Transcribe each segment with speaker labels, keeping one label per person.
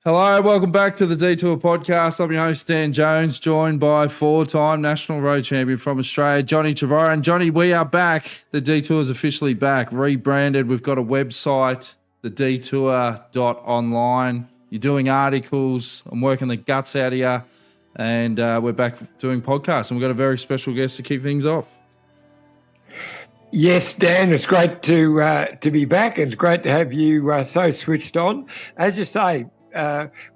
Speaker 1: Hello, welcome back to the Detour podcast. I'm your host, Dan Jones, joined by four-time national road champion from Australia, Johnny Trevorrow. And Johnny, we are back. The Detour is officially back, rebranded. We've got a website, the Detour.online. You're doing articles. I'm working the guts out of you. And we're back doing podcasts. And we've got a very special guest to kick things off.
Speaker 2: Yes, Dan, it's great to be back. It's great to have you so switched on. As you say,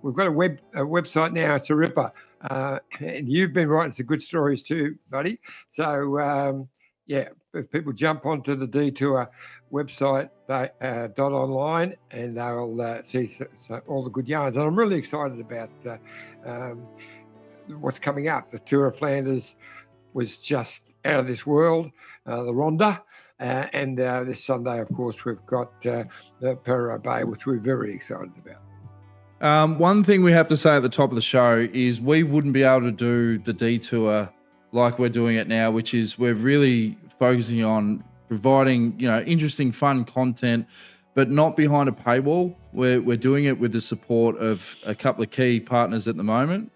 Speaker 2: we've got a website now. It's a ripper. And you've been writing some good stories too, buddy. So, if people jump onto the Detour website, .online, and they'll see all the good yarns. And I'm really excited about what's coming up. The Tour of Flanders was just out of this world, the Ronda. And this Sunday, of course, we've got the Paris Roubaix, which we're very excited about.
Speaker 1: One thing we have to say at the top of the show is we wouldn't be able to do the Detour like we're doing it now, which is we're really focusing on providing, interesting, fun content, but not behind a paywall. We're doing it with the support of a couple of key partners at the moment,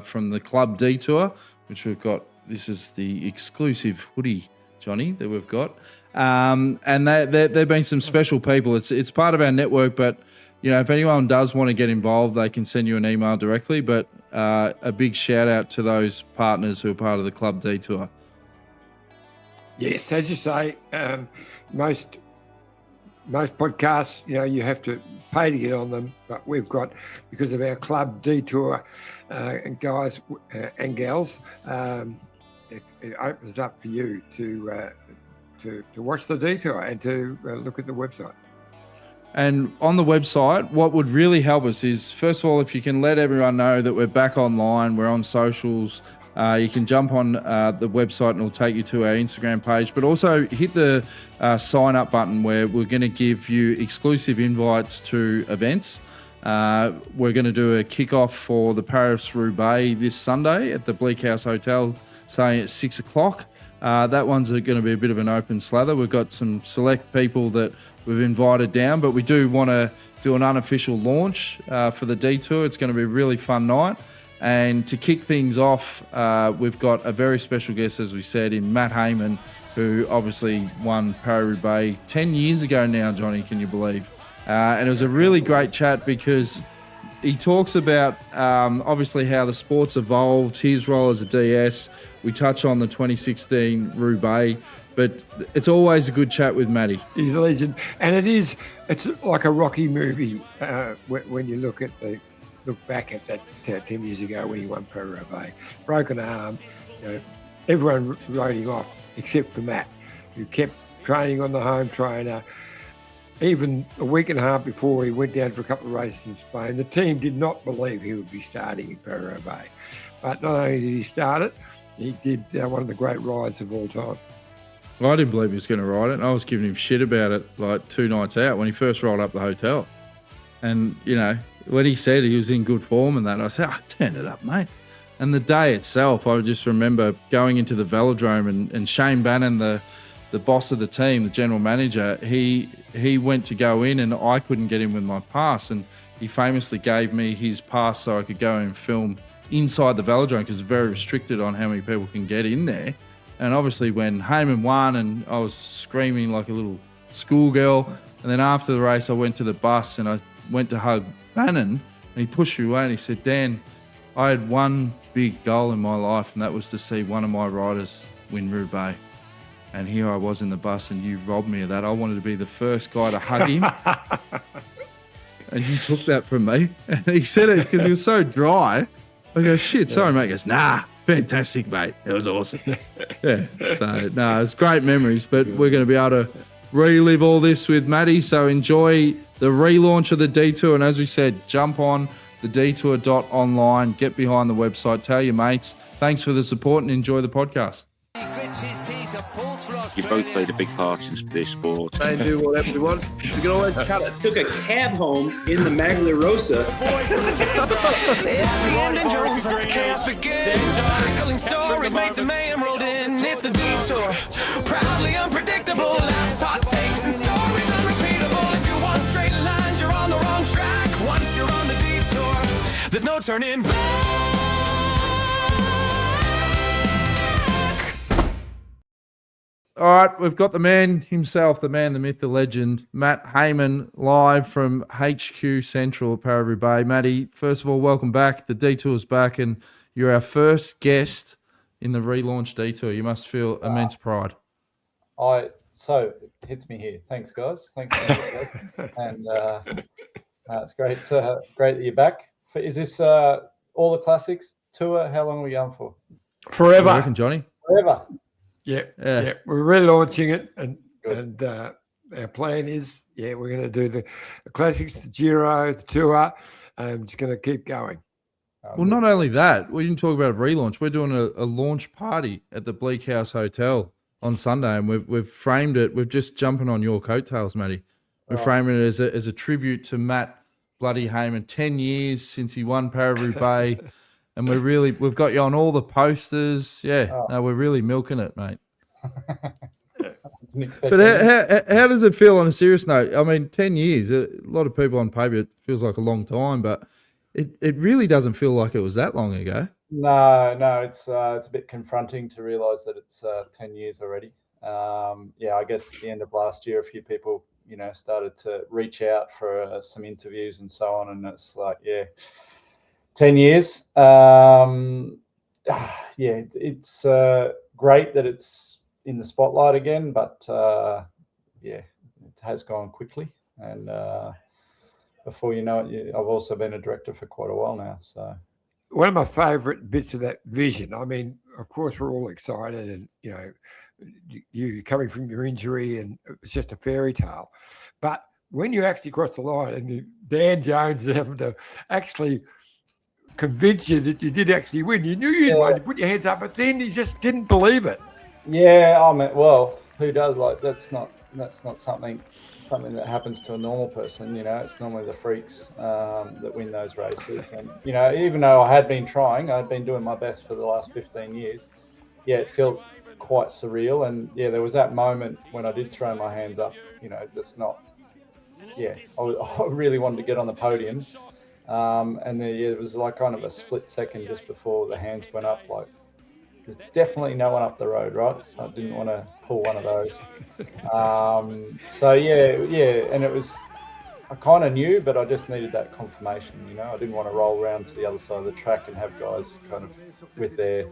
Speaker 1: from the Club Detour, which we've got. This is the exclusive hoodie, Johnny, that we've got. And they've been some special people. It's part of our network, but if anyone does want to get involved, they can send you an email directly. But a big shout out to those partners who are part of the Club Detour.
Speaker 2: Yes, as you say, most podcasts, you have to pay to get on them, but we've got, because of our Club Detour guys and gals, it opens up for you to watch the Detour and to look at the website.
Speaker 1: And on the website, what would really help us is, first of all, if you can let everyone know that we're back online, we're on socials, you can jump on the website and it'll take you to our Instagram page, but also hit the sign up button where we're going to give you exclusive invites to events. We're going to do a kickoff for the Paris Roubaix this Sunday at the Bleak House Hotel, saying at 6 o'clock. That one's going to be a bit of an open slather. We've got some select people that we've invited down, but we do want to do an unofficial launch for the Detour. It's going to be a really fun night. And to kick things off, we've got a very special guest, as we said, in Matt Hayman, who obviously won Paris Roubaix 10 years ago now, Johnny, can you believe? And it was a really great chat because he talks about obviously how the sport's evolved, his role as a DS. We touch on the 2016 Roubaix, but it's always a good chat with Matty.
Speaker 2: He's a legend. And it's like a Rocky movie when you look back at that 10 years ago when he won Paris Roubaix. Broken arm, everyone wrote him off except for Matt, who kept training on the home trainer. Even a week and a half before he went down for a couple of races in Spain, the team did not believe he would be starting in Paris Roubaix. But not only did he start it, he did one of the great rides of all time.
Speaker 1: Well, I didn't believe he was going to ride it. I was giving him shit about it like 2 nights out when he first rolled up the hotel. And, when he said he was in good form and that, I said, turn it up, mate. And the day itself, I just remember going into the velodrome and Shane Bannon, the boss of the team, the general manager, he went to go in and I couldn't get in with my pass. And he famously gave me his pass so I could go and film inside the velodrome because it's very restricted on how many people can get in there. And obviously when Hayman won and I was screaming like a little schoolgirl, and then after the race I went to the bus and I went to hug Bannon and he pushed me away and he said, Dan, I had one big goal in my life and that was to see one of my riders win Roubaix. And here I was in the bus and you robbed me of that. I wanted to be the first guy to hug him. And you took that from me. And he said it because he was so dry. I go, shit, sorry, mate. He goes, nah, fantastic, mate. It was awesome. Yeah. So, no, it's great memories, but we're going to be able to relive all this with Matty. So enjoy the relaunch of the Detour. And as we said, jump on the Detour.online, get behind the website, tell your mates. Thanks for the support and enjoy the podcast.
Speaker 3: You both played a big part in this sport.
Speaker 4: Try and do whatever we want. You can always cut it.
Speaker 5: Took a cab home in the Maglia Rosa.
Speaker 6: Every end in Jones, let the chaos begin. Cycling stories, mates and mayhem rolled in. It's a Detour, proudly unpredictable. Laughs, hot takes, and stories unrepeatable. If you want straight lines, you're on the wrong track. Once you're on the Detour. detour. There's no turning back.
Speaker 1: All right, we've got the man himself, the man, the myth, the legend, Matt Hayman, live from HQ Central at Paris Roubaix. Matty, first of all, welcome back. The Detour's back, and you're our first guest in the relaunched Detour. You must feel immense pride.
Speaker 7: So it hits me here. Thanks, guys. Thanks, and it's great that you're back. Is this all the classics tour? How long are we going for?
Speaker 2: Forever.
Speaker 1: You reckon, Johnny?
Speaker 7: Forever.
Speaker 2: Yeah.
Speaker 1: Yeah.
Speaker 2: We're relaunching it, and our plan is, we're going to do the classics, the Giro, the tour. Just going to keep going.
Speaker 1: Well, not only that, we didn't talk about a relaunch. We're doing a launch party at the Bleak House Hotel on Sunday, and we've framed it. We're just jumping on your coattails, Matty. We're framing it as a tribute to Matt bloody Hayman. 10 years since he won Paris Roubaix. And we've got you on all the posters. Yeah, no, we're really milking it, mate. But how does it feel on a serious note? I mean, 10 years, a lot of people on paper, it feels like a long time, but it really doesn't feel like it was that long ago.
Speaker 7: No, it's a bit confronting to realise that it's 10 years already. I guess at the end of last year, a few people, started to reach out for some interviews and so on, and it's like, 10 years. It's great that it's in the spotlight again, but it has gone quickly. And before you know it, I've also been a director for quite a while now. So
Speaker 2: one of my favourite bits of that vision, I mean, of course, we're all excited, and you coming from your injury, and it's just a fairy tale. But when you actually cross the line, and Dan Jones is having to actually convince you that you did actually win. You knew you'd won. You put your hands up, but then you just didn't believe it.
Speaker 7: Yeah, I mean, well, who does? Like, that's not something that happens to a normal person. It's normally the freaks that win those races. And even though I had been trying, I'd been doing my best for the last 15 years. Yeah, it felt quite surreal. And there was that moment when I did throw my hands up. That's not. Yeah, I really wanted to get on the podium. And it was like kind of a split second just before the hands went up. Like, there's definitely no one up the road, right? I didn't want to pull one of those. And it was, I kind of knew, but I just needed that confirmation. I didn't want to roll around to the other side of the track and have guys kind of with their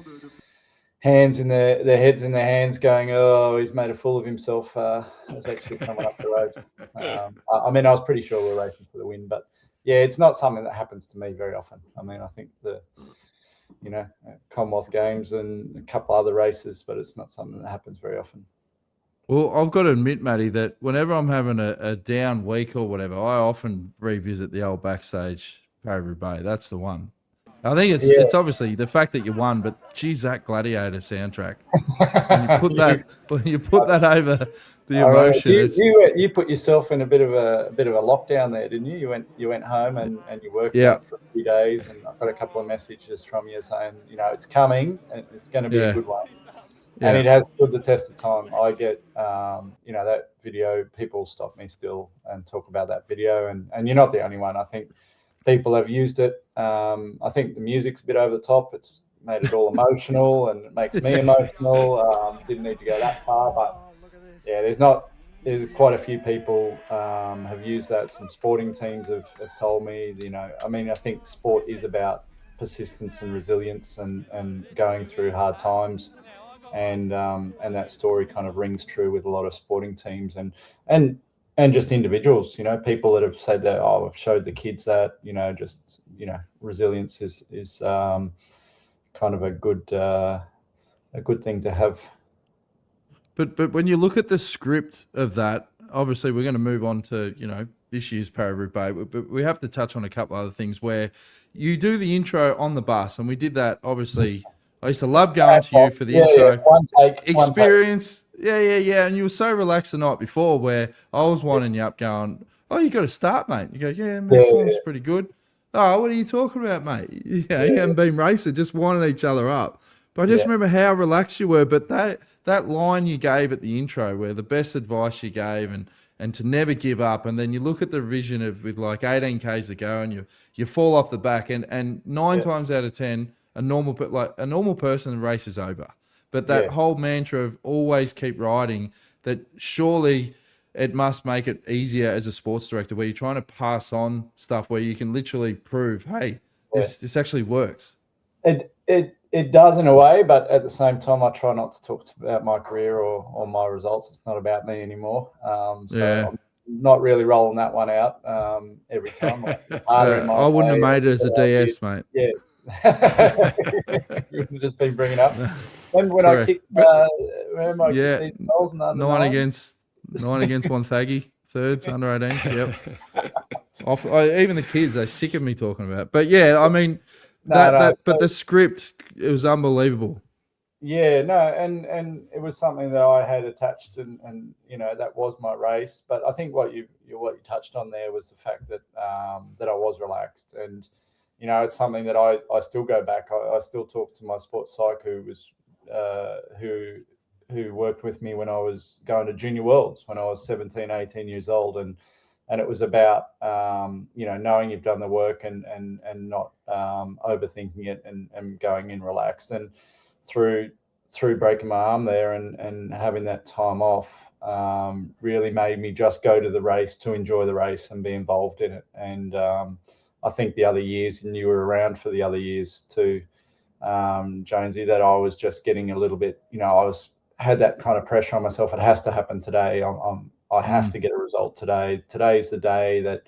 Speaker 7: hands in their heads in their hands going, oh, he's made a fool of himself. There's actually someone up the road. I was pretty sure we were racing for the win, but it's not something that happens to me very often. I mean, I think the, Commonwealth Games and a couple other races, but it's not something that happens very often.
Speaker 1: Well, I've got to admit, Matty, that whenever I'm having a down week or whatever, I often revisit the old backstage Paris Roubaix. That's the one. I think it's obviously the fact that you won, but geez, that Gladiator soundtrack. When you put that over the emotion.
Speaker 7: You put yourself in a bit of a lockdown there, didn't you? You went home and you worked out for a few days, and I got a couple of messages from you saying, it's coming and it's going to be a good one. Yeah. And it has stood the test of time. I get, that video, people stop me still and talk about that video, and you're not the only one. I think people have used it. I think the music's a bit over the top. It's made it all emotional, and it makes me emotional. Didn't need to go that far, but there's quite a few people have used that. Some sporting teams have told me, I think sport is about persistence and resilience and going through hard times. And that story kind of rings true with a lot of sporting teams and just individuals, people that have said that, I've showed the kids that, resilience is kind of a good thing to have.
Speaker 1: But when you look at the script of that, obviously we're going to move on to, this year's Paris Roubaix, but we have to touch on a couple other things where you do the intro on the bus, and we did that, obviously. I used to love going to you for the intro. Experience. Yeah. And you were so relaxed the night before where I was winding you up going, oh, you got to start, mate. You go, my form's pretty good. Oh, what are you talking about, mate? You haven't been racing, just winding each other up. But I just remember how relaxed you were. But that line you gave at the intro where the best advice you gave and and to never give up. And then you look at the vision of with like 18 Ks to go and you fall off the back and 9 times out of 10, a normal person, the race is over. But that whole mantra of always keep riding, that surely it must make it easier as a sports director where you're trying to pass on stuff where you can literally prove, hey, this actually works.
Speaker 7: It does in a way, but at the same time, I try not to talk about my career or my results. It's not about me anymore. I'm not really rolling that one out every time. It's harder in my
Speaker 1: I wouldn't have made it as a DS, mate.
Speaker 7: Yeah. You would have just been bringing up. When I kicked, remember I kicked these goals in under
Speaker 1: 9 against one Thaggy, thirds, under 18s, yep. Even the kids, they're sick of me talking about it. But yeah, I mean, but the script, it was unbelievable.
Speaker 7: Yeah, no, and it was something that I had attached, and you know, that was my race. But I think what you touched on there was the fact that that I was relaxed, and you know, it's something that I still go back. I still talk to my sports psych who was who worked with me when I was going to Junior Worlds when I was 17, 18 years old, and it was about you know, knowing you've done the work and not overthinking it and going in relaxed. And through breaking my arm there and having that time off really made me just go to the race to enjoy the race and be involved in it. And I think the other years, and you were around for the other years too, Jonesy, that I was just getting a little bit, you know, had that kind of pressure on myself. It has to happen today. I have to get a result today. Today's the day that,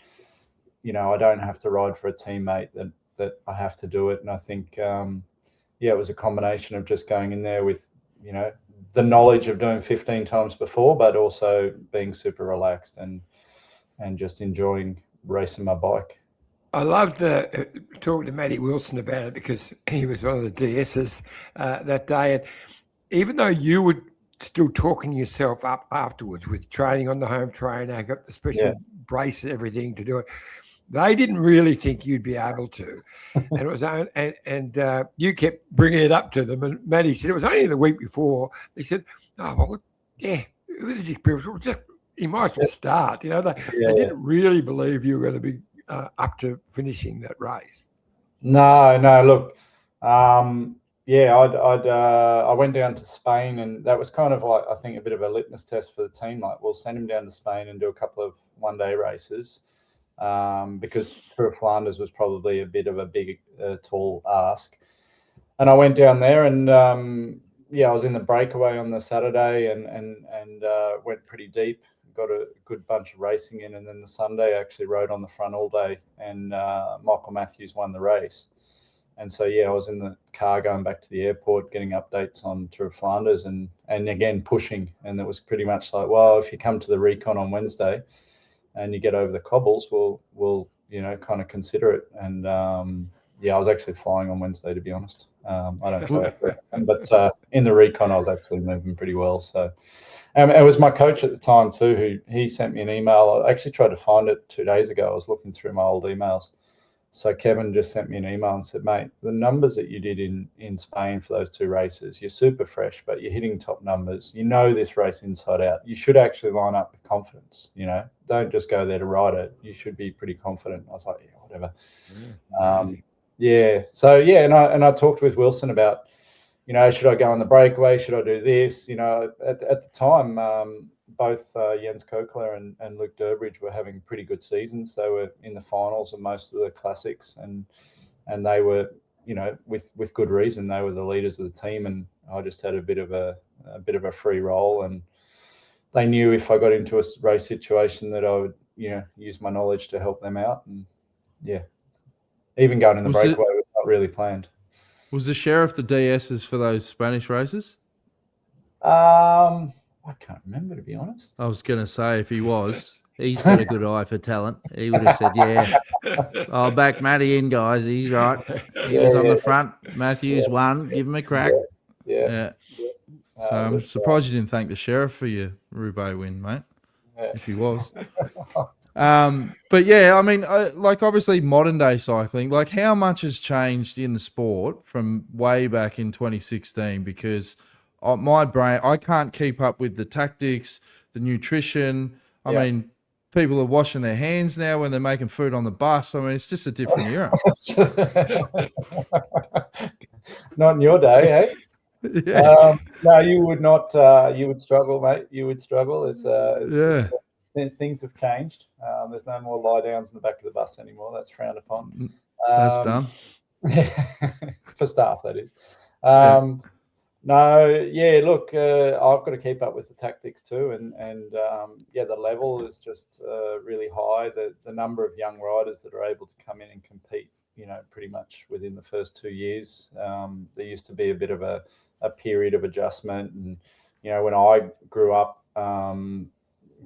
Speaker 7: you know, I don't have to ride for a teammate, that I have to do it. And I think, it was a combination of just going in there with, you know, the knowledge of doing 15 times before, but also being super relaxed and just enjoying racing my bike.
Speaker 2: I loved talking to Matty Wilson about it because he was one of the DSs that day. And even though you were still talking yourself up afterwards with training on the home trainer, got the special brace and everything to do it, they didn't really think you'd be able to. And it was and you kept bringing it up to them. And Matty said it was only the week before. They said, "Oh well, look, with this experience, you might as well start." You know, they didn't really believe you were going to be up to finishing that race.
Speaker 7: No, look, I went down to Spain, and that was kind of like, I think, a bit of a litmus test for the team. Like, we'll send him down to Spain and do a couple of one-day races, because Tour of Flanders was probably a bit of a big, tall ask. And I went down there, and I was in the breakaway on the Saturday, and went pretty deep. Got a good bunch of racing in, and then the Sunday I actually rode on the front all day, and Michael Matthews won the race. And so I was in the car going back to the airport, getting updates on Tour of Flanders, and again pushing. And it was pretty much like, well, if you come to the recon on Wednesday and you get over the cobbles, we'll kind of consider it. And I was actually flying on Wednesday, to be honest. I don't fly, but in the recon I was actually moving pretty well. So. It was my coach at the time too, who he sent me an email. I actually tried to find it 2 days ago. I was looking through my old emails. So Kevin just sent me an email and said, "Mate, the numbers that you did in Spain for those 2 races, you're super fresh, but you're hitting top numbers. You know this race inside out. You should actually line up with confidence. You know, don't just go there to ride it. You should be pretty confident." I was like, "Yeah, whatever." And I talked with Wilson about, you know, should I go on the breakaway? Should I do this? You know, at the time, both Jens Kokler and Luke Durbridge were having pretty good seasons. They were in the finals of most of the classics, and they were, you know, with good reason, they were the leaders of the team. And I just had a bit of a free roll, and they knew if I got into a race situation that I would, you know, use my knowledge to help them out. And even going in the breakaway was not really planned.
Speaker 1: Was the sheriff the DSs for those Spanish races?
Speaker 7: I can't remember, to be honest.
Speaker 1: I was going to say, if he was, he's got a good eye for talent. He would have said, I'll back Matty in, guys. He's right. He was on the front. Matthews won. Give him a crack. So I'm surprised you didn't thank the sheriff for your Roubaix win, mate, if he was. But I mean, like, obviously modern day cycling, like, how much has changed in the sport from way back in 2016? Because my brain, I can't keep up with the tactics, the nutrition. I mean, people are washing their hands now when they're making food on the bus. I mean, it's just a different era.
Speaker 7: Not in your day, eh?
Speaker 1: Yeah.
Speaker 7: No, you would not. You would struggle, mate. You would struggle. Things have changed. There's no more lie downs in the back of the bus anymore. That's frowned upon.
Speaker 1: That's done.
Speaker 7: For staff, that is.
Speaker 1: Yeah.
Speaker 7: No, yeah. Look, I've got to keep up with the tactics too, and the level is just really high. The number of young riders that are able to come in and compete, pretty much within the first 2 years. There used to be a bit of a period of adjustment, and when I grew up,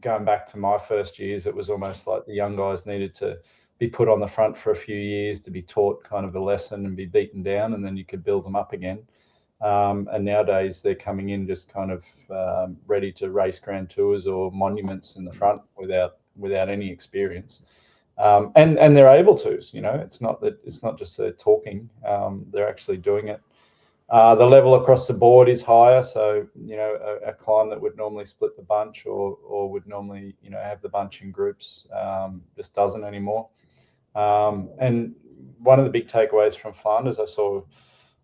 Speaker 7: going back to my first years, it was almost like the young guys needed to be put on the front for a few years to be taught kind of a lesson and be beaten down, and then you could build them up again. And nowadays they're coming in just kind of ready to race Grand Tours or monuments in the front without any experience. And they're able to, it's not just they're talking, they're actually doing it. The level across the board is higher. So, a climb that would normally split the bunch or would normally, have the bunch in groups, just doesn't anymore. And one of the big takeaways from Flanders I saw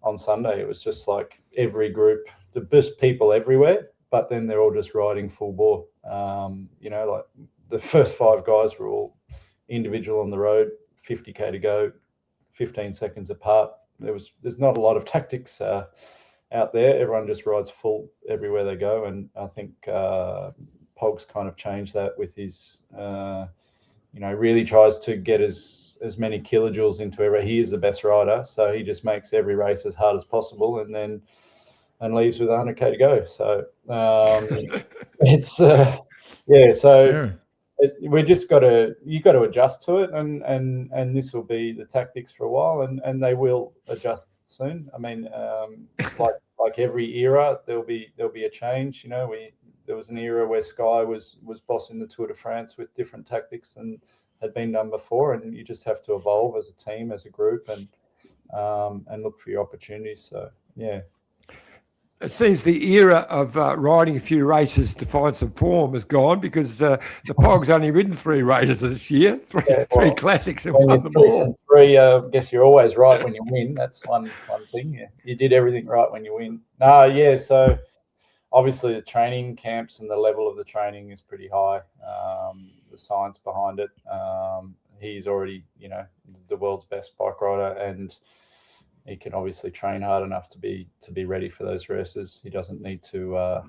Speaker 7: on Sunday, it was just like every group, the best people everywhere, but then they're all just riding full bore. Like the first 5 guys were all individual on the road, 50K to go, 15 seconds apart. There's not a lot of tactics out there. Everyone just rides full everywhere they go, and I think Pog's kind of changed that with his, really tries to get as many kilojoules into every. He is the best rider, so he just makes every race as hard as possible, and leaves with 100K to go. So it's So.
Speaker 1: Yeah.
Speaker 7: We just you got to adjust to it, and this will be the tactics for a while, and they will adjust soon. I mean, like every era, there'll be a change. There was an era where Sky was bossing the Tour de France with different tactics than had been done before, and you just have to evolve as a team, as a group, and look for your opportunities. So yeah.
Speaker 2: It seems the era of riding a few races to find some form is gone, because the Pog's only ridden 3 races this year, three classics and won them all.
Speaker 7: 3, I guess you're always right when you win. That's one thing. Yeah. You did everything right when you win. No, yeah. So obviously the training camps and the level of the training is pretty high. The science behind it. He's already, the world's best bike rider, and he can obviously train hard enough to be ready for those races. He doesn't need to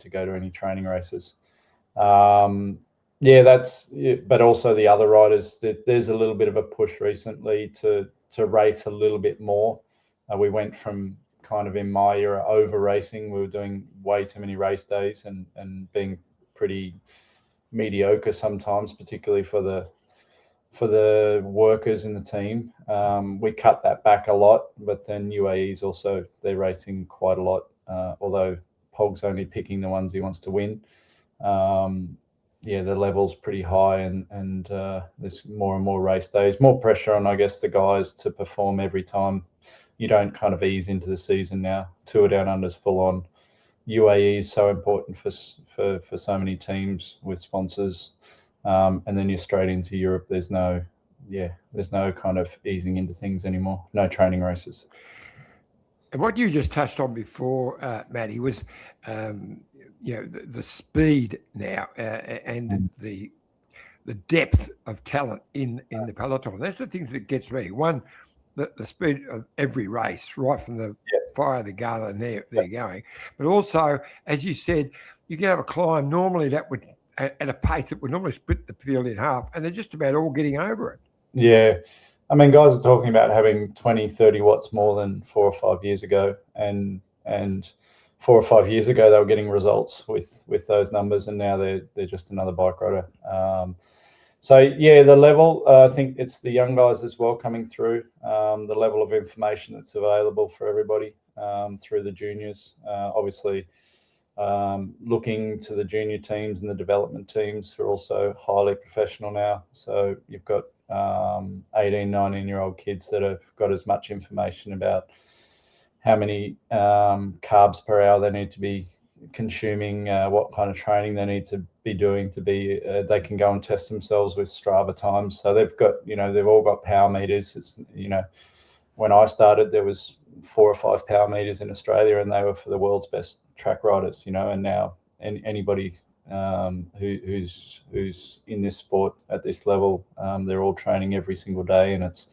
Speaker 7: go to any training races. But also the other riders, there's a little bit of a push recently to race a little bit more. We went from kind of in my era over racing. We were doing way too many race days and being pretty mediocre sometimes, particularly for the workers in the team. We cut that back a lot, but then UAE's also, they're racing quite a lot, although Pog's only picking the ones he wants to win. The level's pretty high, and there's more and more race days, more pressure on, I guess, the guys to perform every time. You don't kind of ease into the season now. Tour Down Under's full on. UAE is so important for so many teams with sponsors. And then you're straight into Europe. There's no kind of easing into things anymore. No training races.
Speaker 2: And what you just touched on before, Matty, was the speed now and the depth of talent in the peloton. That's the things that gets me. One, the speed of every race, right from the fire, the gun, and they're going. But also, as you said, you can have a climb. Normally that would, at a pace that would normally split the field in half, and they're just about all getting over it. Yeah.
Speaker 7: I mean, guys are talking about having 20, 30 watts more than 4 or 5 years ago. And 4 or 5 years ago, they were getting results with those numbers, and now they're just another bike rider. The level, I think it's the young guys as well coming through, the level of information that's available for everybody through the juniors. Obviously, looking to the junior teams and the development teams who are also highly professional now. So you've got 18, 19-year-old kids that have got as much information about how many carbs per hour they need to be consuming, what kind of training they need to be doing to be. They can go and test themselves with Strava times. So they've got, they've all got power meters. It's, when I started, there was 4 or 5 power meters in Australia, and they were for the world's best track riders. And now anybody who's in this sport at this level, they're all training every single day, and it's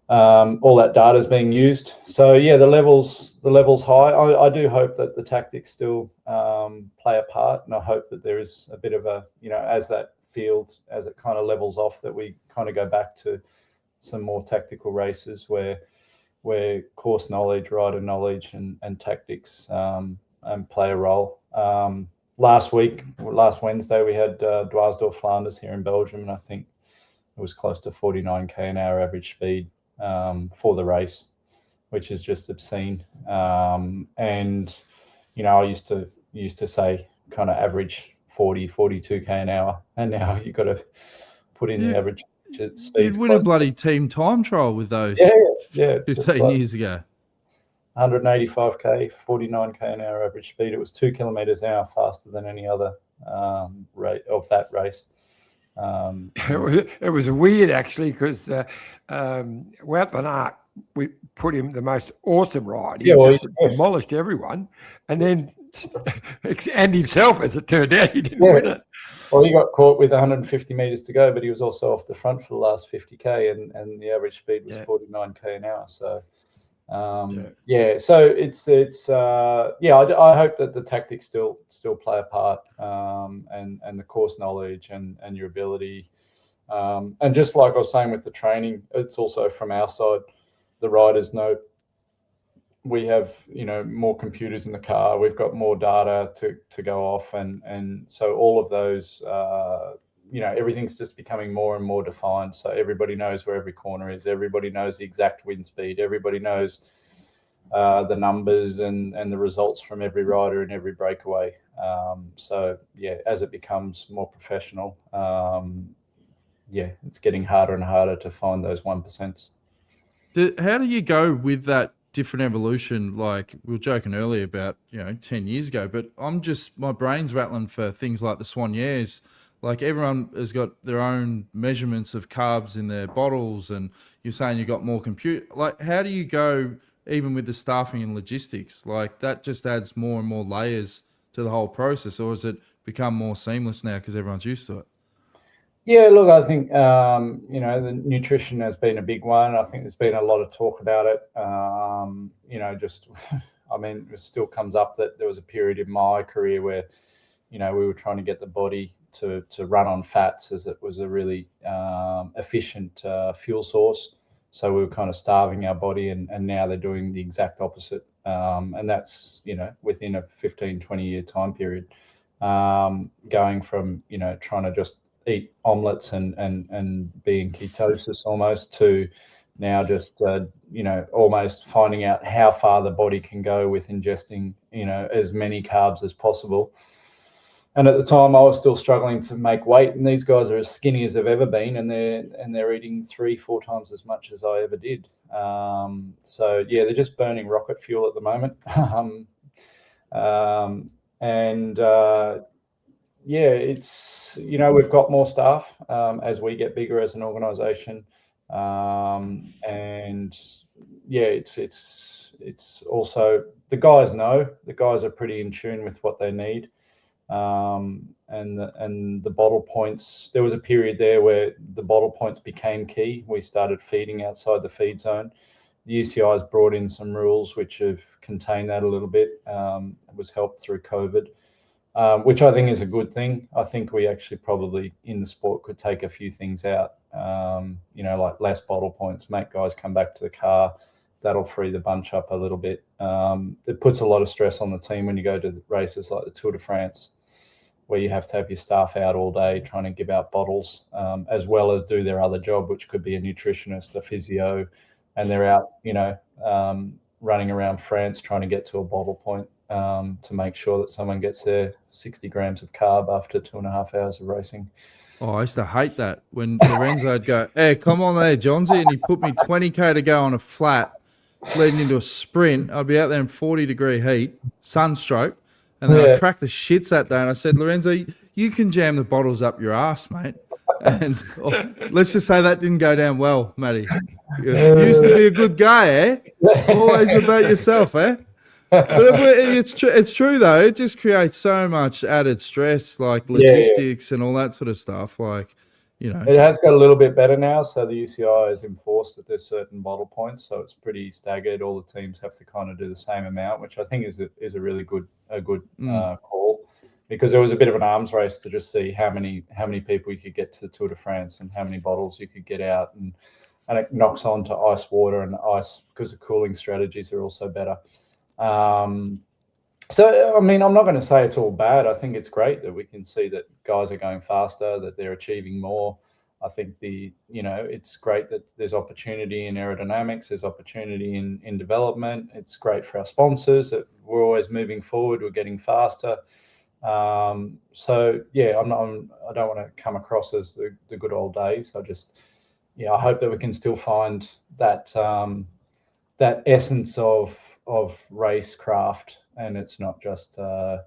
Speaker 7: all that data is being used. So yeah, the levels high. I do hope that the tactics still play a part, and I hope that there is a bit of a, as that field, as it kind of levels off, that we kind of go back to some more tactical races where course knowledge, rider knowledge, and tactics play a role. Last Wednesday, we had Dwarsdorf Flanders here in Belgium, and I think it was close to 49k an hour average speed for the race, which is just obscene. And I used to say kind of average 42k an hour, and now you've got to put in the average speed.
Speaker 1: You'd win a bloody team time trial with those 15 years ago.
Speaker 7: 185k, 49k an hour average speed. It was 2 kilometers an hour faster than any other rate of that race.
Speaker 2: It was weird, actually, because Wout van Aert, we put him the most awesome ride. He demolished everyone, and then and himself, as it turned out, he didn't win it.
Speaker 7: Well, he got caught with 150 meters to go, but he was also off the front for the last 50k, and the average speed was 49k an hour. So. So I hope that the tactics still play a part, and the course knowledge and your ability, and just like I was saying with the training, it's also from our side. The riders know we have more computers in the car, we've got more data to go off, and so all of those everything's just becoming more and more defined. So everybody knows where every corner is. Everybody knows the exact wind speed. Everybody knows the numbers and the results from every rider in every breakaway. As it becomes more professional, it's getting harder and harder to find those 1%.
Speaker 1: How do you go with that different evolution? Like we were joking earlier about 10 years ago, but my brain's rattling for things like the Soigneurs. Like everyone has got their own measurements of carbs in their bottles, and you're saying you got more compute. Like, how do you go even with the staffing and logistics? Like that just adds more and more layers to the whole process, or has it become more seamless now because everyone's used to it?
Speaker 7: Yeah, look, I think the nutrition has been a big one. I think there's been a lot of talk about it. It still comes up that there was a period in my career where we were trying to get the body to run on fats, as it was a really efficient fuel source. So we were kind of starving our body, and now they're doing the exact opposite. And that's, within a 15, 20-year time period, going from, trying to just eat omelets and be in ketosis almost, to now just, almost finding out how far the body can go with ingesting, as many carbs as possible. And at the time, I was still struggling to make weight, and these guys are as skinny as they've ever been, and they're eating 3-4 times as much as I ever did. They're just burning rocket fuel at the moment. It's we've got more staff as we get bigger as an organisation, it's also the guys know. The guys are pretty in tune with what they need. And the bottle points, there was a period there where the bottle points became key. We started feeding outside the feed zone. The UCI's brought in some rules which have contained that a little bit. It was helped through COVID, which I think is a good thing. I think we actually probably in the sport could take a few things out, like less bottle points, make guys come back to the car. That'll free the bunch up a little bit. It puts a lot of stress on the team when you go to races like the Tour de France, where you have to have your staff out all day trying to give out bottles, as well as do their other job, which could be a nutritionist, a physio, and they're out, running around France trying to get to a bottle point to make sure that someone gets their 60 grams of carb after 2.5 hours of racing.
Speaker 1: Oh, I used to hate that when Lorenzo would go, "Hey, come on there, Johnsy," and he put me 20k to go on a flat leading into a sprint. I'd be out there in 40-degree heat, sunstroke, and then I'd crack the shits that day. And I said, "Lorenzo, you you can jam the bottles up your ass, mate. And let's just say that didn't go down well, Matty. You used to be a good guy, eh? Always about yourself, eh? But it's true though. It just creates so much added stress, like logistics and all that sort of stuff. Like, you know,
Speaker 7: it has got a little bit better now. So the UCI has enforced that there's certain bottle points, so it's pretty staggered. All the teams have to kind of do the same amount, which I think is a really good call, because there was a bit of an arms race to just see how many people you could get to the Tour de France and how many bottles you could get out, and it knocks on to ice water and ice, because the cooling strategies are also better. So, I mean, I'm not going to say it's all bad. I think it's great that we can see that guys are going faster, that they're achieving more. I think it's great that there's opportunity in aerodynamics, there's opportunity in development. It's great for our sponsors that we're always moving forward, we're getting faster. So yeah, I don't want to come across as the good old days. I hope that we can still find that essence of racecraft, and it's not just a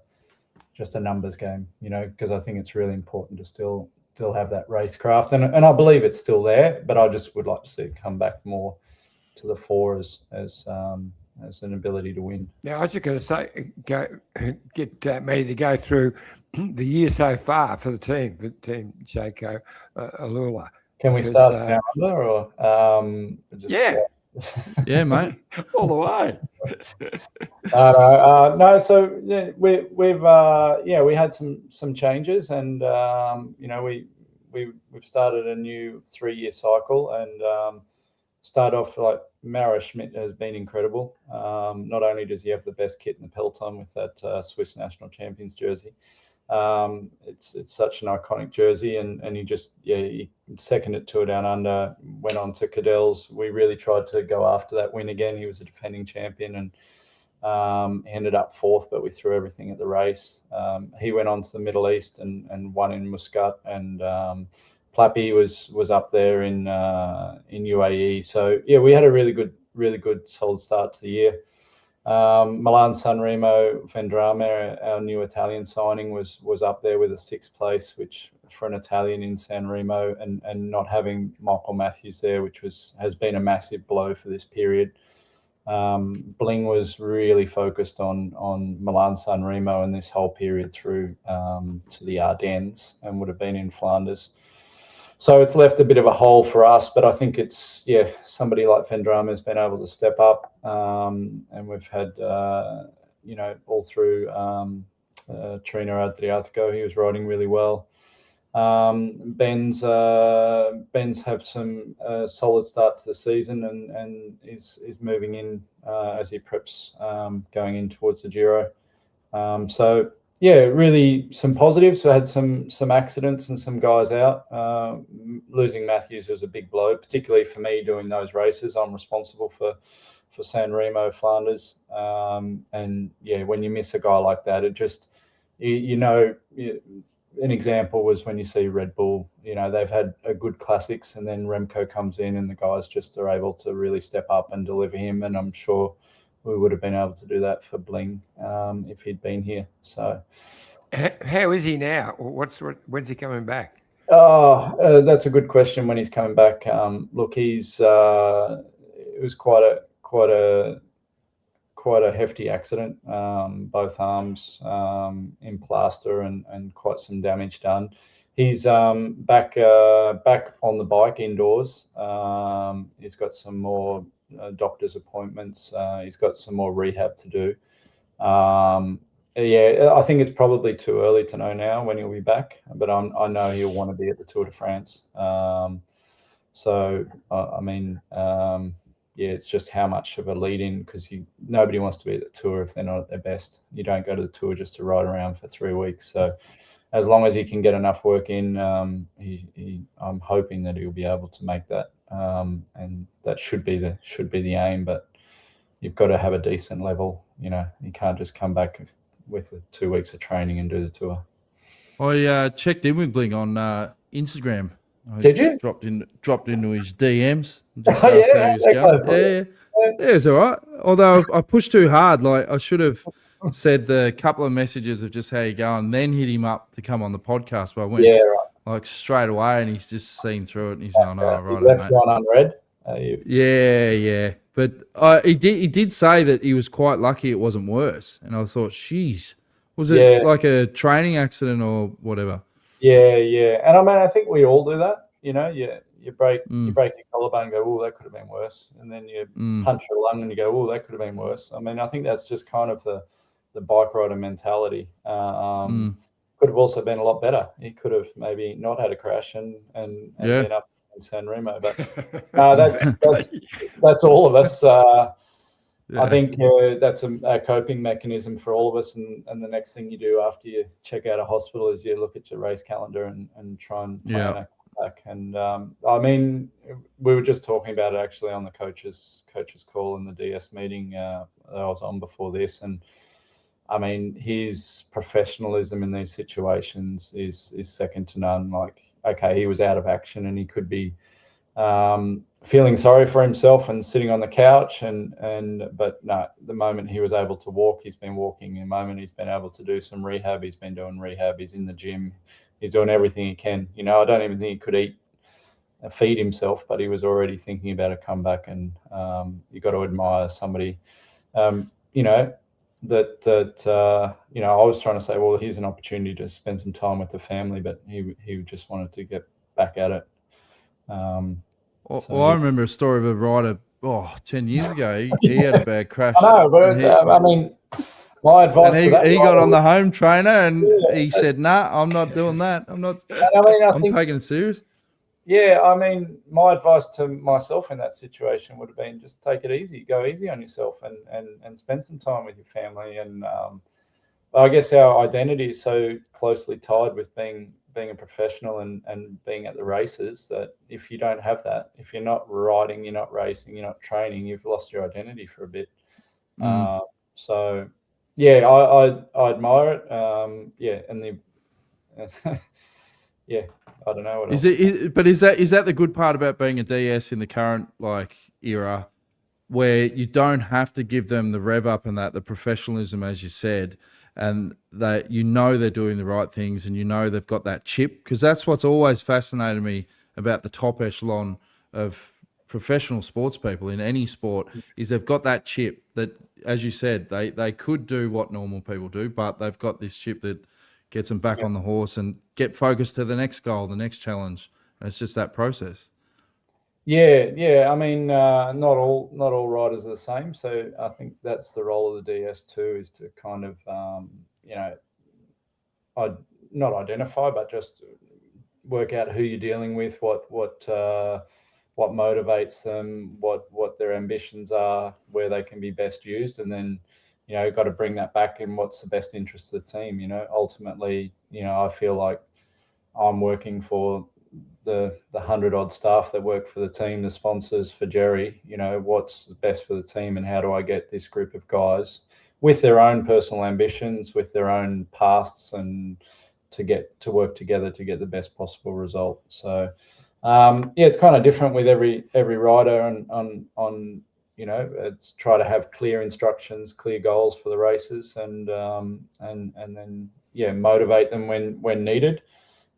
Speaker 7: numbers game, because I think it's really important to still have that racecraft, and I believe it's still there, but I just would like to see it come back more to the fore as an ability to win.
Speaker 2: Now, I was just going to say, get Matty to go through the year so far for Team Jayco Alula.
Speaker 7: Can we start now, or
Speaker 1: yeah, mate,
Speaker 2: all the way.
Speaker 7: No. So yeah, we had some changes, and we've started a new 3-year cycle, and start off like Mara Schmidt has been incredible. Not only does he have the best kit in the peloton with that Swiss national champions jersey, it's such an iconic jersey, and he seconded Tour Down Under, went on to Cadell's. We really tried to go after that win again. He was a defending champion, and ended up 4th, but we threw everything at the race. He went on to the Middle East and won in Muscat, and Plappy was up there in UAE. So yeah, we had a really good solid start to the year. Milan Sanremo Vendrame, our new Italian signing, was up there with a 6th place, which for an Italian in Sanremo, and not having Michael Matthews there, which has been a massive blow for this period. Bling was really focused on Milan Sanremo and this whole period through to the Ardennes, and would have been in Flanders. So it's left a bit of a hole for us, but I think it's, somebody like Vendrame has been able to step up, and we've had, all through Trino Adriatico, he was riding really well. Ben's have some solid start to the season, and is moving in as he preps going in towards the Giro. So yeah, really some positives. I had some accidents and some guys out. Losing Matthews was a big blow, particularly for me doing those races. I'm responsible for Sanremo, Flanders, and yeah, when you miss a guy like that, it just an example was when you see Red Bull. They've had a good classics, and then Remco comes in, and the guys just are able to really step up and deliver him. And I'm sure we would have been able to do that for Bling if he'd been here. So,
Speaker 2: how is he now? When's he coming back?
Speaker 7: That's a good question. When he's coming back, look, it was quite a hefty accident. Both arms in plaster and quite some damage done. He's back on the bike indoors. He's got some more doctor's appointments. He's got some more rehab to do. I think it's probably too early to know now when he'll be back, but I know he'll want to be at the Tour de France. It's just how much of a lead-in, because nobody wants to be at the Tour if they're not at their best. You don't go to the Tour just to ride around for 3 weeks. So as long as he can get enough work in, I'm hoping that he'll be able to make that. And that should be the aim, but you've got to have a decent level. You can't just come back with 2 weeks of training and do the Tour.
Speaker 1: I checked in with Bling on Instagram.
Speaker 7: Did you?
Speaker 1: Dropped into his DMs. And just asked how he was going. Yeah, it's all right. Although I pushed too hard. Like I should have said the couple of messages of just how you going, then hit him up to come on the podcast. But I went like straight away, and he's just seen through it, and he's going, "Oh, right,
Speaker 7: left
Speaker 1: mate."
Speaker 7: one unread.
Speaker 1: Yeah. But he did say that he was quite lucky it wasn't worse, and I thought, "Geez, was it like a training accident or whatever?"
Speaker 7: Yeah. And I mean, I think we all do that. You know, you break your collarbone and go, "Oh, that could have been worse," and then you punch your lung and you go, "Oh, that could have been worse." I mean, I think that's just kind of the bike rider mentality. Could have also been a lot better. He could have maybe not had a crash and been up in San Remo, but that's all of us. I think that's a coping mechanism for all of us. And the next thing you do after you check out of hospital is you look at your race calendar and try and plan a comeback. And I mean, we were just talking about it actually on the coaches call in the DS meeting that I was on before this. And I mean, his professionalism in these situations is second to none. Like, okay, he was out of action and he could be feeling sorry for himself and sitting on the couch but no, the moment he was able to walk, he's been walking. The moment he's been able to do some rehab, he's been doing rehab. He's in the gym. He's doing everything he can. You know, I don't even think he could feed himself, but he was already thinking about a comeback. And you got to admire somebody, you know, that you know, I was trying to say, well, here's an opportunity to spend some time with the family, but he just wanted to get back at it.
Speaker 1: I remember a story of a rider 10 years ago. He had a bad crash.
Speaker 7: I know, but I mean, my advice
Speaker 1: and
Speaker 7: to that
Speaker 1: he got on
Speaker 7: was,
Speaker 1: the home trainer and he said, "Nah, I'm not doing that. I'm not. I'm taking it serious."
Speaker 7: Yeah, I mean, my advice to myself in that situation would have been just take it easy, go easy on yourself, and spend some time with your family. And I guess our identity is so closely tied with being a professional and being at the races that if you don't have that, if you're not riding, you're not racing, you're not training, you've lost your identity for a bit. So yeah, I admire it. And the yeah, I don't know what else.
Speaker 1: Is that the good part about being a DS in the current era, where you don't have to give them the rev up and the professionalism, as you said, and that they're doing the right things and they've got that chip? Because that's what's always fascinated me about the top echelon of professional sports people in any sport, is they've got that chip that, as you said, they could do what normal people do, but they've got this chip that gets them back on the horse and get focused to the next goal, the next challenge. And it's just that process.
Speaker 7: Yeah. I mean, not all riders are the same. So I think that's the role of the DS too, is to kind of, not identify, but just work out who you're dealing with, what motivates them, what their ambitions are, where they can be best used, and then you've got to bring that back in what's the best interest of the team. Ultimately, I feel like I'm working for the 100-odd staff that work for the team, the sponsors, for Jerry. What's best for the team, and how do I get this group of guys with their own personal ambitions, with their own pasts, and to work together to get the best possible result. So it's kind of different with every rider on it's try to have clear instructions, clear goals for the races, and then motivate them when needed.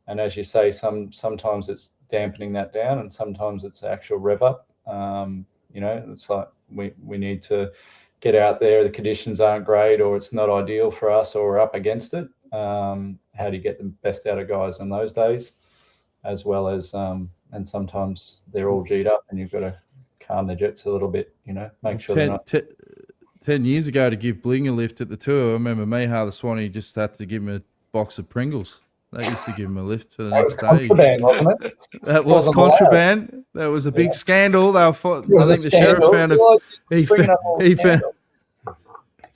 Speaker 7: And as you say, sometimes it's dampening that down, and sometimes it's actual rev up. It's like we need to get out there. The conditions aren't great, or it's not ideal for us, or we're up against it. How do you get the best out of guys on those days, as well as and sometimes they're all G'd up, and you've got to calm the jets a little bit. Make sure they're not.
Speaker 1: 10 years ago, to give Bling a lift at the tour, I remember Mihar the Swanee just had to give him a box of Pringles. They used to give him a lift for the next day.
Speaker 7: Contraband, wasn't it?
Speaker 1: That was contraband. Allowed. That was a big scandal. They were I think the sheriff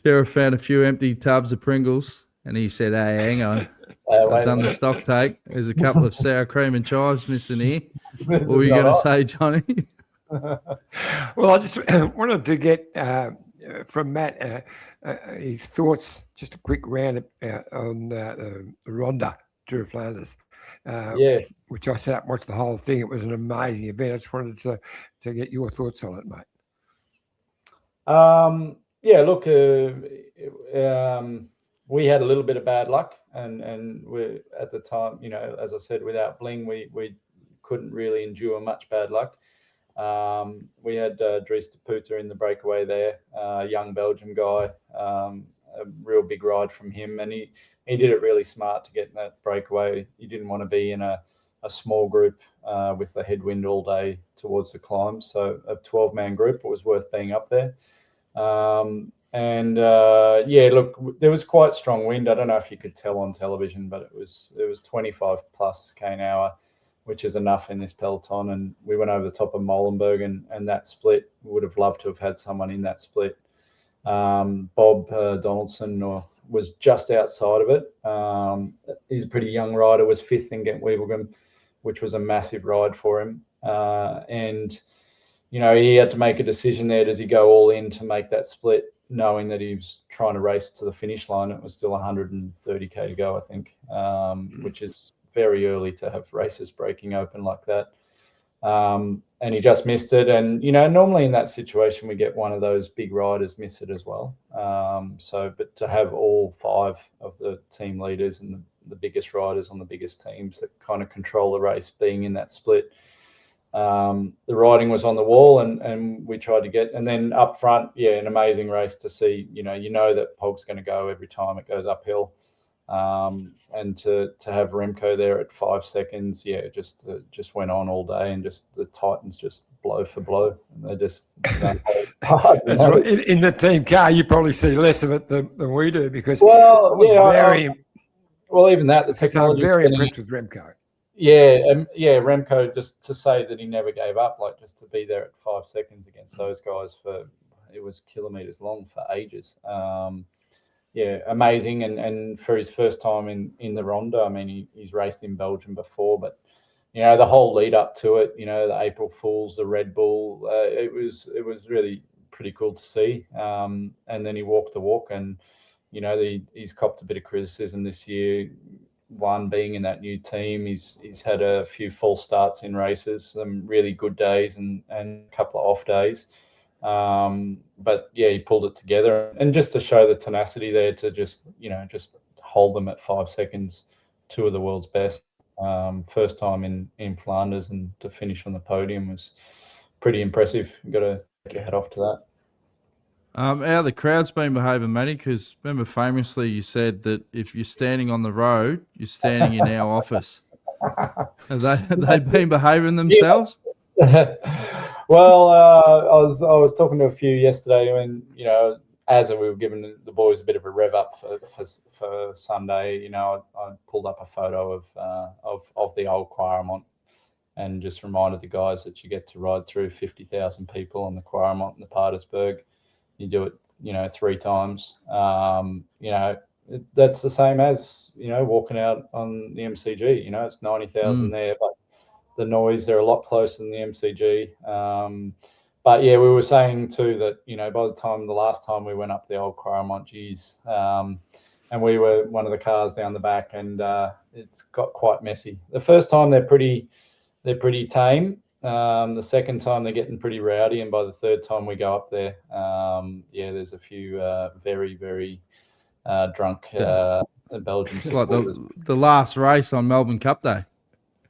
Speaker 1: sheriff found a few empty tubs of Pringles, and he said, "Hey, hang on, I've done the stock take. There's a couple of sour cream and chives missing here." What were you going to say, Johnny?
Speaker 2: Well, I just wanted to get from Matt his thoughts, just a quick round on the Ronda Tour of Flanders, which I sat up and watched the whole thing. It was an amazing event. I just wanted to get your thoughts on it, mate.
Speaker 7: Yeah, look, we had a little bit of bad luck, and we at the time, as I said, without Bling, we couldn't really endure much bad luck. We had Dries de Puter in the breakaway there, young Belgian guy, a real big ride from him, and he did it really smart to get in that breakaway. He didn't want to be in a small group with the headwind all day towards the climb, so a 12-man group, it was worth being up there. Look, there was quite strong wind. I don't know if you could tell on television, but it was 25 plus k/h, which is enough in this peloton. And we went over the top of Molenberg, and that split, would have loved to have had someone in that split. Bob Donaldson was just outside of it. He's a pretty young rider, was 5th in Ghent-Wevelgem, which was a massive ride for him. He had to make a decision there. Does he go all in to make that split, knowing that he was trying to race to the finish line? It was still 130k to go, I think, which is very early to have races breaking open like that. And he just missed it. And, normally in that situation, we get one of those big riders miss it as well. But to have all 5 of the team leaders and the biggest riders on the biggest teams that kind of control the race being in that split, the riding was on the wall, and we tried to get, and then up front, an amazing race to see. That Pog's going to go every time it goes uphill, and to have Remco there at 5 seconds, just went on all day, and just the Titans just blow for blow, and they just
Speaker 2: That's right. In the team car, you probably see less of it than we do, because
Speaker 7: even that, the technology.
Speaker 2: I'm very impressed with Remco.
Speaker 7: Remco, just to say that he never gave up, like just to be there at 5 seconds against those guys it was kilometers long for ages. Amazing. And for his first time in the Ronde, I mean, he's raced in Belgium before, but the whole lead up to it, the April Fools, the Red Bull, it was really pretty cool to see. And then he walked the walk, and he's copped a bit of criticism this year. One being in that new team, he's had a few false starts in races, some really good days and a couple of off days. But he pulled it together, and just to show the tenacity there to just hold them at 5 seconds, 2 of the world's best. First time in Flanders, and to finish on the podium was pretty impressive. You've got to take your hat off to that.
Speaker 1: How the crowd's been behaving, Matty? Because remember, famously, you said that if you're standing on the road, you're standing in our office. Have they been behaving themselves?
Speaker 7: Well, I was talking to a few yesterday when as we were giving the boys a bit of a rev up for Sunday. I pulled up a photo of the old Quaremont, and just reminded the guys that you get to ride through 50,000 people on the Quaremont and the Patersburg. You do it, 3 times. That's the same as, walking out on the MCG. It's 90,000 there, but the noise, they're a lot closer than the MCG. But we were saying too that, by the last time we went up the old Quaremont, and we were one of the cars down the back, and it's got quite messy. The first time they're pretty tame. The second time they're getting pretty rowdy, and by the third time we go up there, there's a few very, very drunk Belgians.
Speaker 1: It's like the last race on Melbourne Cup Day.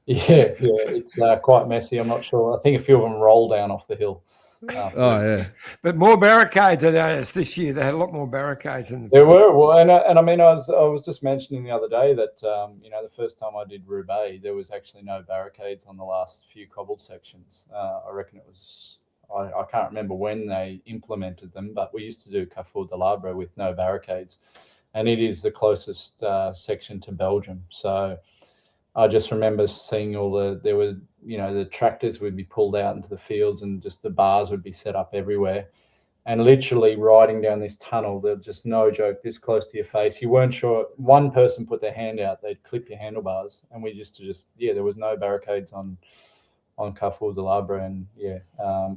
Speaker 7: It's quite messy. I'm not sure. I think a few of them roll down off the hill.
Speaker 2: But more barricades than this year. They had a lot more barricades than
Speaker 7: there were. Well, and I mean, I was just mentioning the other day that the first time I did Roubaix, there was actually no barricades on the last few cobbled sections. I reckon it was. I can't remember when they implemented them, but we used to do Carrefour de l'Arbre with no barricades, and it is the closest section to Belgium. So I just remember seeing the tractors would be pulled out into the fields, and just the bars would be set up everywhere. And literally riding down this tunnel, they're just, no joke, this close to your face. You weren't sure. One person put their hand out, they'd clip your handlebars. And we there was no barricades on Carrefour de l'Arbre. And it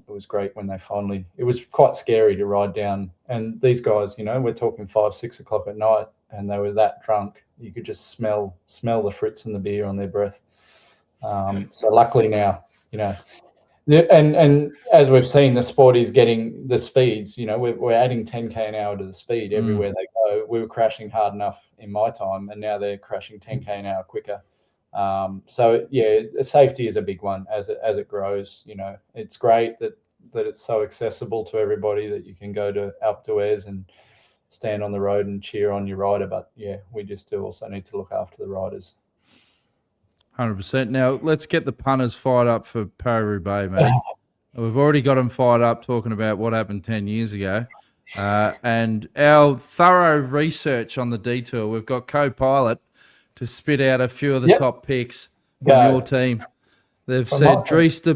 Speaker 7: was great when it was quite scary to ride down. And these guys, we're talking 5, 6 o'clock at night, and they were that drunk. You could just smell the Fritz and the beer on their breath. So luckily now, Yeah, and as we've seen, the sport is getting the speeds. You know, we're adding 10k an hour to the speed everywhere they go. We were crashing hard enough in my time, and now they're crashing 10k an hour quicker. So yeah, safety is a big one as it grows. You know, it's great that it's so accessible to everybody that you can go to Alpe d'Huez and stand on the road and cheer on your rider. But yeah, we just do also need to look after the riders.
Speaker 1: 100%. Now, let's get the punters fired up for Paris Roubaix, mate. We've already got them fired up talking about what happened 10 years ago. And our thorough research on the Detour, we've got co-pilot to spit out a few of the top picks from your team. They've said Dries de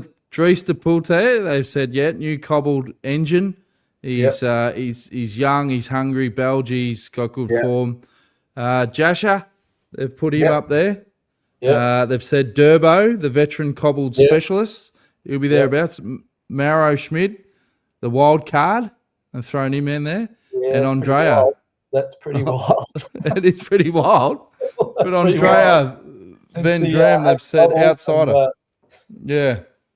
Speaker 1: Poulter. They've said, new cobbled engine. He's young, he's hungry, Belgian, he's got good form. Jasha, they've put him up there. They've said Durbo, the veteran cobbled specialist. He'll be thereabouts. Mauro Schmid, the wild card, and thrown him in there. And Andrea.
Speaker 7: That's pretty wild.
Speaker 1: It is pretty wild. But Andrea Van Dram, they've said outsider.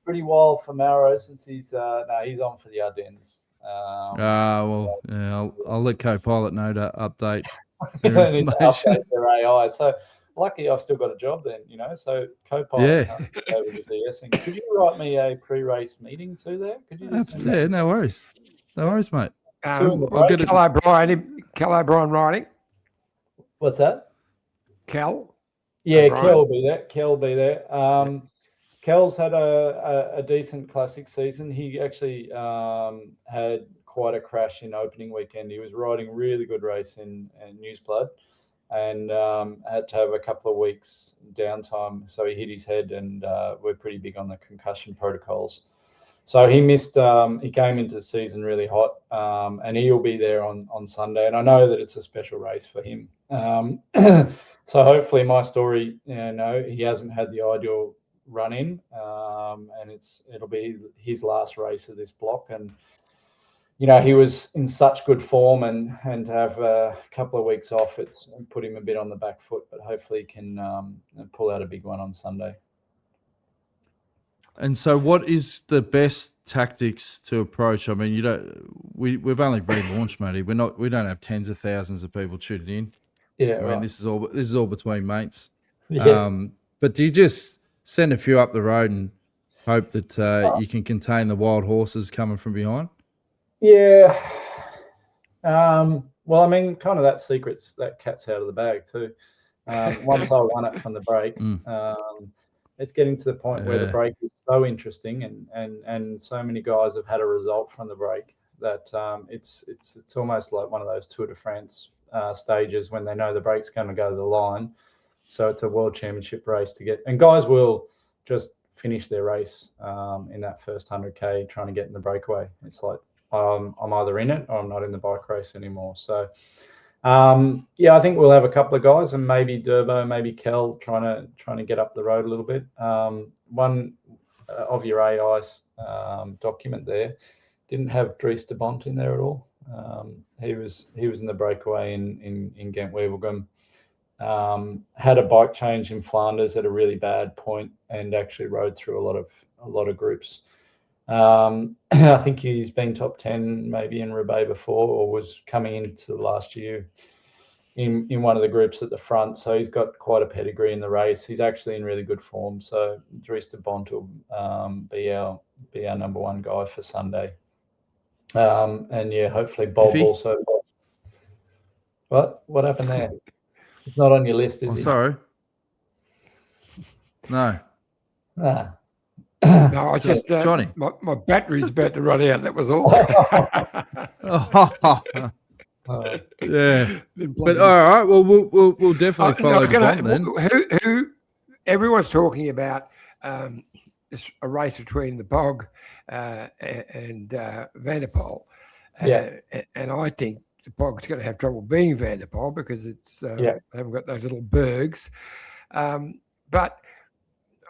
Speaker 7: Pretty wild for Mauro since he's on for the Ardennes.
Speaker 1: I'll let co-pilot know to update
Speaker 7: They
Speaker 1: their
Speaker 7: need to
Speaker 1: information.
Speaker 7: update their AI. So lucky I've still got a job then, you know. So co-pilot can't go over to DSing. Could you write me a pre-race meeting too there? Could you just
Speaker 1: No worries. No worries, mate.
Speaker 2: Cal O'Brien writing.
Speaker 7: What's that?
Speaker 2: Cal?
Speaker 7: Yeah,
Speaker 2: O'Brien.
Speaker 7: Kel will be there. Kel will be there. Kel's had a decent classic season. He actually had quite a crash in opening weekend. He was riding a really good race in Newsblood and had to have a couple of weeks downtime. So he hit his head, and we're pretty big on the concussion protocols. So he missed, he came into the season really hot, and he'll be there on Sunday. And I know that it's a special race for him. So hopefully my story, he hasn't had the ideal run in, and it'll be his last race of this block. And, he was in such good form, and to have a couple of weeks off, it's put him a bit on the back foot, but hopefully he can pull out a big one on Sunday.
Speaker 1: And so, what is the best tactics to approach? I mean, we've only relaunched, matey. We don't have tens of thousands of people tuning in.
Speaker 7: Yeah,
Speaker 1: I mean, this is all between mates.
Speaker 7: Yeah.
Speaker 1: But do you just send a few up the road and hope that you can contain the wild horses coming from behind?
Speaker 7: Yeah. Well, I mean, kind of that cat's out of the bag too. Once I run it from the break, it's getting to the point where the break is so interesting, and so many guys have had a result from the break that it's almost like one of those Tour de France stages when they know the break's going to go to the line. So it's a world championship race to get, and guys will just finish their race in that first 100k trying to get in the breakaway. It's like I'm either in it or I'm not in the bike race anymore. So I think we'll have a couple of guys, and maybe Durbo, maybe Kel trying to get up the road a little bit. One of your AI's document there didn't have Dries de Bont in there at all. He was in the breakaway in Ghent-Wevelgem. Had a bike change in Flanders at a really bad point, and actually rode through a lot of groups. I think he's been top 10 maybe in Roubaix before, or was coming into last year in one of the groups at the front. So he's got quite a pedigree in the race. He's actually in really good form. So Dries de Bont will be our number one guy for Sunday. And hopefully Bob also. What happened there? It's not on your list, is it?
Speaker 1: Sorry. No.
Speaker 2: No, I just
Speaker 1: Johnny.
Speaker 2: My battery's about to run out. That was all.
Speaker 1: Yeah, but all right. Well, we'll definitely follow Bond then.
Speaker 2: Who? Everyone's talking about a race between the Bog and Van der Poel. And I think the Bog's going to have trouble being Van der Poel because they haven't got those little bergs. But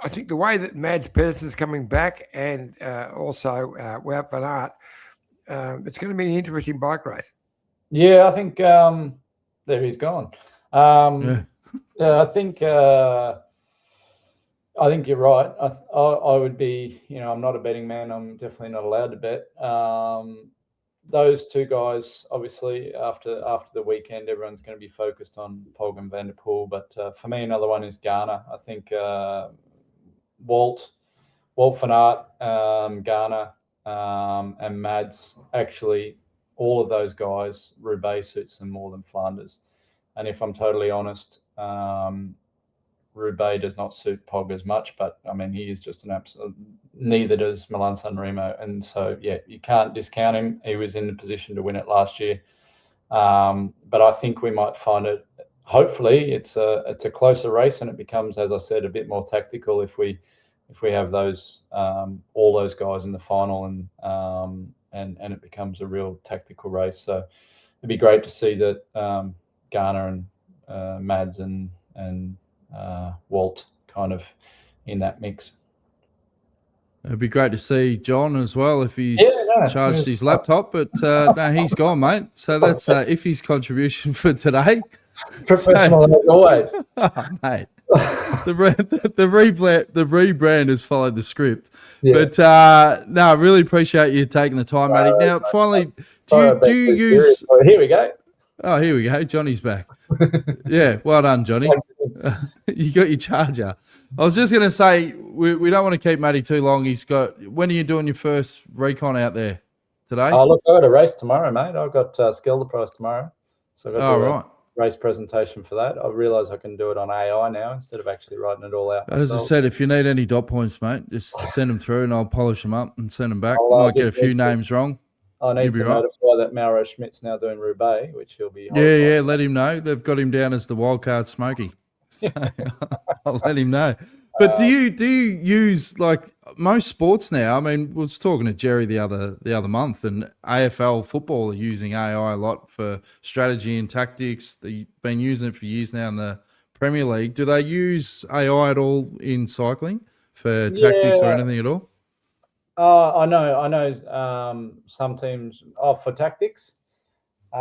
Speaker 2: I think the way that Mads Pedersen's coming back, and also Wout van Aert, it's going to be an interesting bike race.
Speaker 7: Yeah, I think there he's gone. I think I think you're right. I would be, I'm not a betting man. I'm definitely not allowed to bet. Those two guys, obviously, after the weekend, everyone's going to be focused on Pog and Van der Poel. But for me, another one is Garner. I think Walt van Aert, Garner, and Mads, actually, all of those guys, Roubaix suits them more than Flanders. And if I'm totally honest, Roubaix does not suit Pog as much, but I mean, he is just an absolute, neither does Milan San Remo. And so, yeah, you can't discount him. He was in the position to win it last year. But I think we might find it, hopefully it's a closer race, and it becomes, as I said, a bit more tactical if we have those, all those guys in the final, and it becomes a real tactical race. So it'd be great to see that Garner and Mads and Walt kind of in that mix.
Speaker 1: It'd be great to see John as well if he's charged his laptop, but no, he's gone, mate. So that's Iffy's contribution for today.
Speaker 7: Professional as always.
Speaker 1: Oh, mate. The rebrand has followed the script. Yeah. But no, I really appreciate you taking the time, matey. Now, finally, do you use...
Speaker 7: Oh, here we go.
Speaker 1: Oh, here we go. Johnny's back. Yeah, well done, Johnny. You got your charger. I was just going to say, we don't want to keep Matty too long. When are you doing your first recon out there? Today?
Speaker 7: Oh, look, I've got a race tomorrow, mate. I've got Skelder Prize tomorrow. So I've got
Speaker 1: right.
Speaker 7: Race presentation for that. I realise I can do it on AI now instead of actually writing it all out myself.
Speaker 1: As I said, if you need any dot points, mate, just send them through and I'll polish them up and send them back. Might get a few names wrong.
Speaker 7: I need to notify that Mauro Schmidt's now doing Roubaix, which he'll be...
Speaker 1: Yeah, let him know. They've got him down as the wildcard Smoky. So I'll let him know. But do you use, like, most sports now? I mean, I was talking to Jerry the other month, and AFL football are using AI a lot for strategy and tactics. They've been using it for years now in the Premier League. Do they use AI at all in cycling for tactics or anything at all?
Speaker 7: I know. Some teams for tactics. We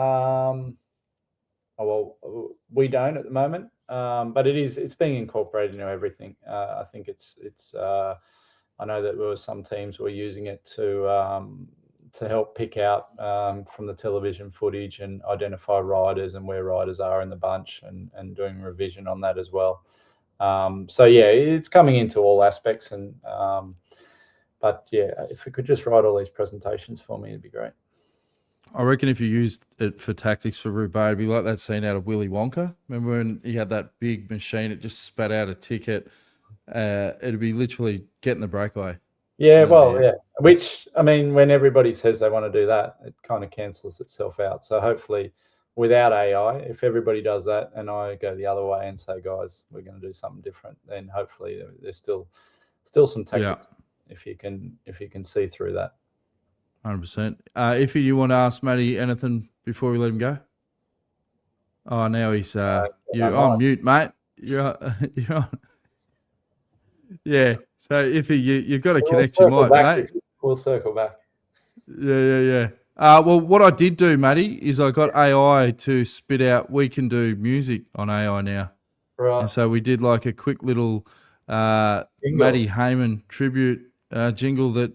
Speaker 7: don't at the moment. But it's being incorporated into everything. I think it's. I know that there were some teams who were using it to help pick out from the television footage and identify riders and where riders are in the bunch, and doing revision on that as well. So yeah, it's coming into all aspects, and but yeah, if we could just write all these presentations for me, it'd be great.
Speaker 1: I reckon if you used it for tactics for Roubaix, it'd be like that scene out of Willy Wonka. Remember when he had that big machine, it just spat out a ticket? It'd be literally getting the breakaway.
Speaker 7: Yeah, yeah. Which, I mean, when everybody says they want to do that, it kind of cancels itself out. So hopefully without AI, if everybody does that and I go the other way and say, guys, we're going to do something different, then hopefully there's still some tactics if you can see through that.
Speaker 1: 100%. If you want to ask Matty anything before we let him go? Oh, now he's you're on mute, mate. You're on. Yeah. So if you've got to connect your mic, mate.
Speaker 7: We'll circle back.
Speaker 1: Yeah. Well, what I did do, Matty, is I got AI to spit out. We can do music on AI now,
Speaker 7: right? And
Speaker 1: so we did like a quick little Matty Hayman tribute jingle that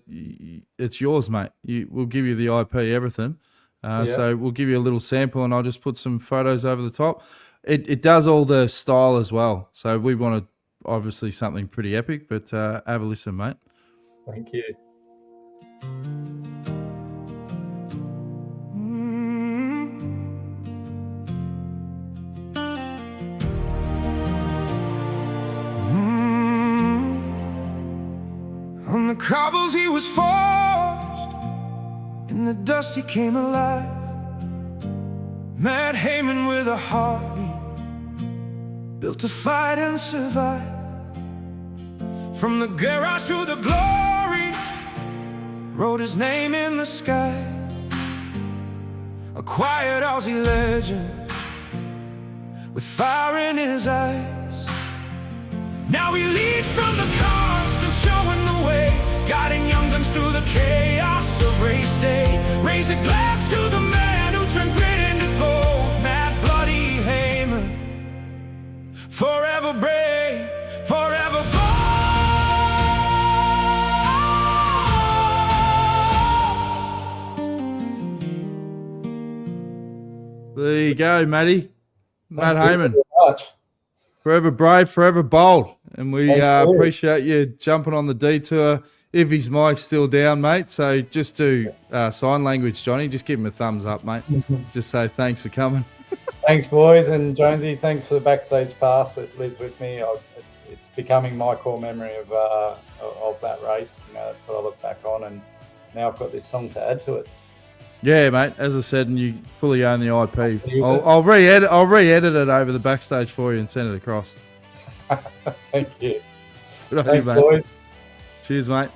Speaker 1: it's yours, mate. We'll give you the IP, everything. So we'll give you a little sample, and I'll just put some photos over the top. It does all the style as well. So we wanted obviously something pretty epic, but have a listen, mate.
Speaker 7: Thank you.
Speaker 6: On the cobbles he was forged, in the dust he came alive. Mad Hayman with a heartbeat, built to fight and survive. From the garage to the glory, wrote his name in the sky. A quiet Aussie legend, with fire in his eyes. Now he leads from the cars, still showing the way, guiding young guns through the chaos of race day. Raise a glass to the man who turned grit into gold, Mad Bloody Hayman. Forever brave, forever bold.
Speaker 1: There you go, Matty. Matt
Speaker 7: Thank you
Speaker 1: Hayman.
Speaker 7: very much.
Speaker 1: Forever brave, forever bold. And we
Speaker 7: Thank you.
Speaker 1: appreciate you jumping on the detour. If his mic's still down, mate, so just do sign language, Johnny. Just give him a thumbs up, mate. Just say thanks for coming.
Speaker 7: Thanks, boys. And Jonesy, thanks for the backstage pass that lives with me. It's becoming my core memory of that race. You know, that's what I look back on. And now I've got this song to add to it.
Speaker 1: Yeah, mate. As I said, and you fully own the IP. I'll re-edit it over the backstage for you and send it across.
Speaker 7: Thank you.
Speaker 1: Good on you,
Speaker 7: Thanks,
Speaker 1: mate.
Speaker 7: boys.
Speaker 1: Cheers, mate.